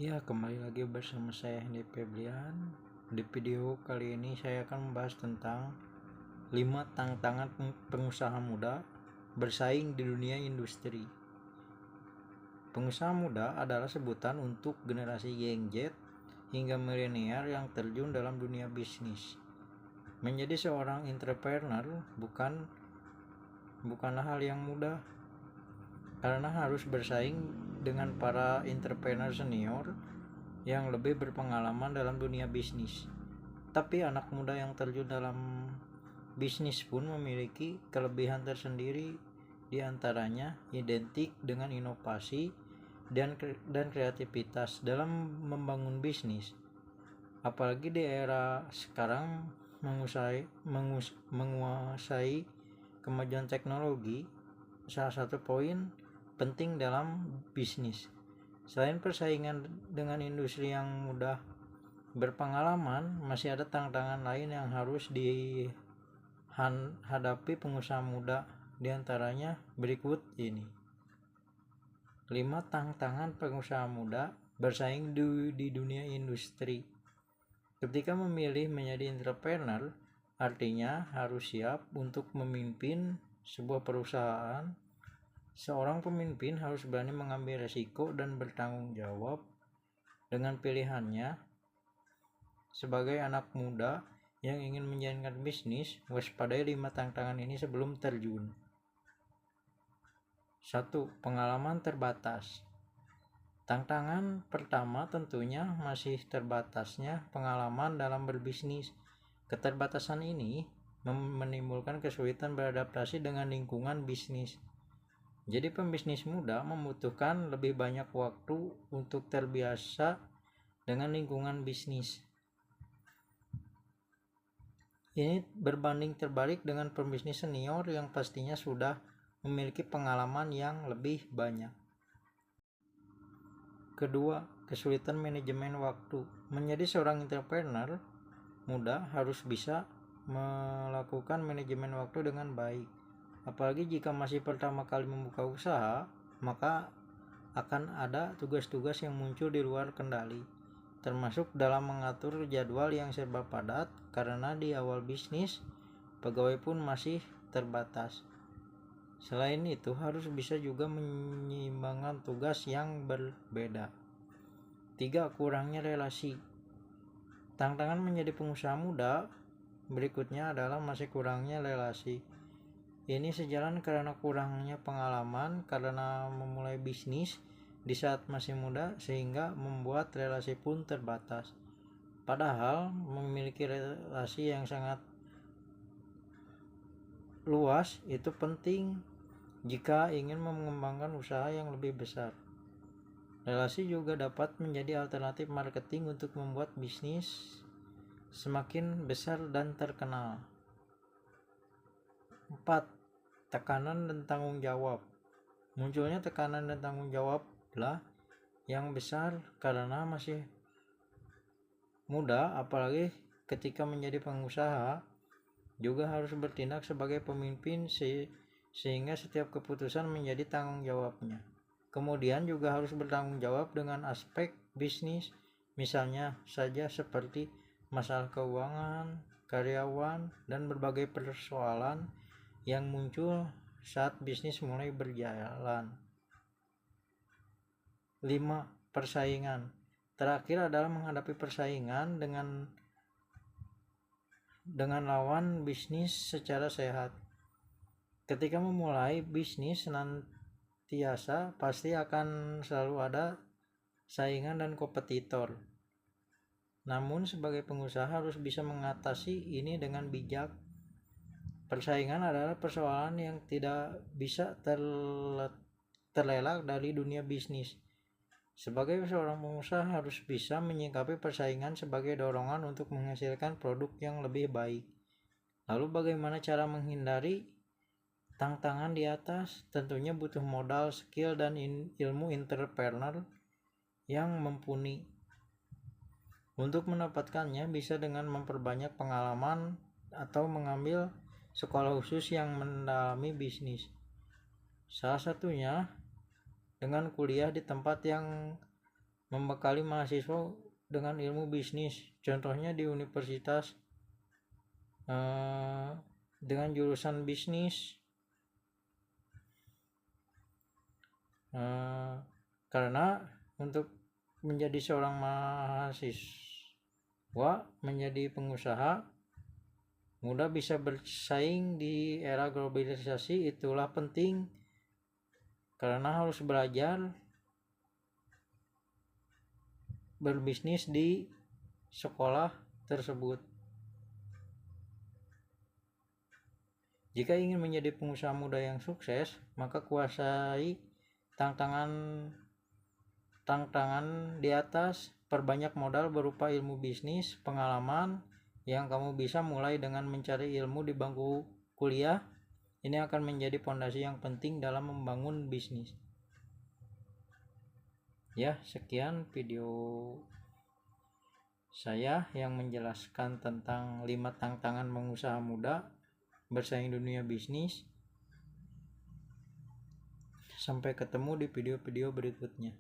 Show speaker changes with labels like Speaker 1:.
Speaker 1: Ya, kembali lagi bersama saya Hendy Febrian. Di video kali ini saya akan membahas tentang 5 tantangan pengusaha muda bersaing di dunia industri. Pengusaha muda adalah sebutan untuk generasi Gen Z hingga milenial yang terjun dalam dunia bisnis. Menjadi seorang entrepreneur bukanlah hal yang mudah, karena harus bersaing dengan para entrepreneur senior yang lebih berpengalaman dalam dunia bisnis. Tapi anak muda yang terjun dalam bisnis pun memiliki kelebihan tersendiri, diantaranya identik dengan inovasi dan kreativitas dalam membangun bisnis. Apalagi di era sekarang menguasai kemajuan teknologi, salah satu poin penting dalam bisnis. Selain persaingan dengan industri yang mudah berpengalaman, masih ada tantangan lain yang harus dihadapi pengusaha muda, diantaranya berikut ini. 5 tantangan pengusaha muda bersaing di dunia industri. Ketika memilih menjadi entrepreneur, artinya harus siap untuk memimpin sebuah perusahaan. Seorang pemimpin harus berani mengambil resiko dan bertanggung jawab dengan pilihannya. Sebagai anak muda yang ingin menjalankan bisnis, waspadai 5 tantangan ini sebelum terjun. 1. Pengalaman terbatas. Tantangan pertama tentunya masih terbatasnya pengalaman dalam berbisnis. Keterbatasan ini menimbulkan kesulitan beradaptasi dengan lingkungan bisnis. Jadi pembisnis muda membutuhkan lebih banyak waktu untuk terbiasa dengan lingkungan bisnis. Ini berbanding terbalik dengan pembisnis senior yang pastinya sudah memiliki pengalaman yang lebih banyak. Kedua, kesulitan manajemen waktu. Menjadi seorang entrepreneur muda harus bisa melakukan manajemen waktu dengan baik. Apalagi jika masih pertama kali membuka usaha, maka akan ada tugas-tugas yang muncul di luar kendali, termasuk dalam mengatur jadwal yang serba padat, karena di awal bisnis pegawai pun masih terbatas. Selain itu, harus bisa juga menyeimbangkan tugas yang berbeda. 3. Kurangnya relasi. Tantangan menjadi pengusaha muda berikutnya adalah masih kurangnya relasi. Ini sejalan karena kurangnya pengalaman karena memulai bisnis di saat masih muda, sehingga membuat relasi pun terbatas. Padahal memiliki relasi yang sangat luas itu penting jika ingin mengembangkan usaha yang lebih besar. Relasi juga dapat menjadi alternatif marketing untuk membuat bisnis semakin besar dan terkenal. 4. Tekanan dan tanggung jawab. Munculnya tekanan dan tanggung jawablah yang besar karena masih muda, apalagi ketika menjadi pengusaha juga harus bertindak sebagai pemimpin sehingga setiap keputusan menjadi tanggung jawabnya. Kemudian juga harus bertanggung jawab dengan aspek bisnis, misalnya saja seperti masalah keuangan, karyawan, dan berbagai persoalan yang muncul saat bisnis mulai berjalan. 5. Persaingan. Terakhir adalah menghadapi persaingan dengan lawan bisnis secara sehat. Ketika memulai bisnis senantiasa pasti akan selalu ada saingan dan kompetitor. Namun sebagai pengusaha harus bisa mengatasi ini dengan bijak. Persaingan adalah persoalan yang tidak bisa terlelak dari dunia bisnis. Sebagai seorang pengusaha harus bisa menyikapi persaingan sebagai dorongan untuk menghasilkan produk yang lebih baik. Lalu bagaimana cara menghindari tantangan di atas? Tentunya butuh modal, skill, dan ilmu entrepreneur yang mumpuni. Untuk mendapatkannya bisa dengan memperbanyak pengalaman atau mengambil sekolah khusus yang mendalami bisnis. Salah satunya dengan kuliah di tempat yang membekali mahasiswa dengan ilmu bisnis. Contohnya di universitas dengan jurusan bisnis, karena untuk menjadi seorang mahasiswa, menjadi pengusaha mudah bisa bersaing di era globalisasi. Itulah penting karena harus belajar berbisnis di sekolah tersebut. Jika ingin menjadi pengusaha muda yang sukses, maka kuasai tantangan di atas. Perbanyak modal berupa ilmu bisnis, pengalaman yang kamu bisa mulai dengan mencari ilmu di bangku kuliah. Ini akan menjadi fondasi yang penting dalam membangun bisnis. Ya, sekian video saya yang menjelaskan tentang 5 tantangan pengusaha muda bersaing dunia bisnis. Sampai ketemu di video-video berikutnya.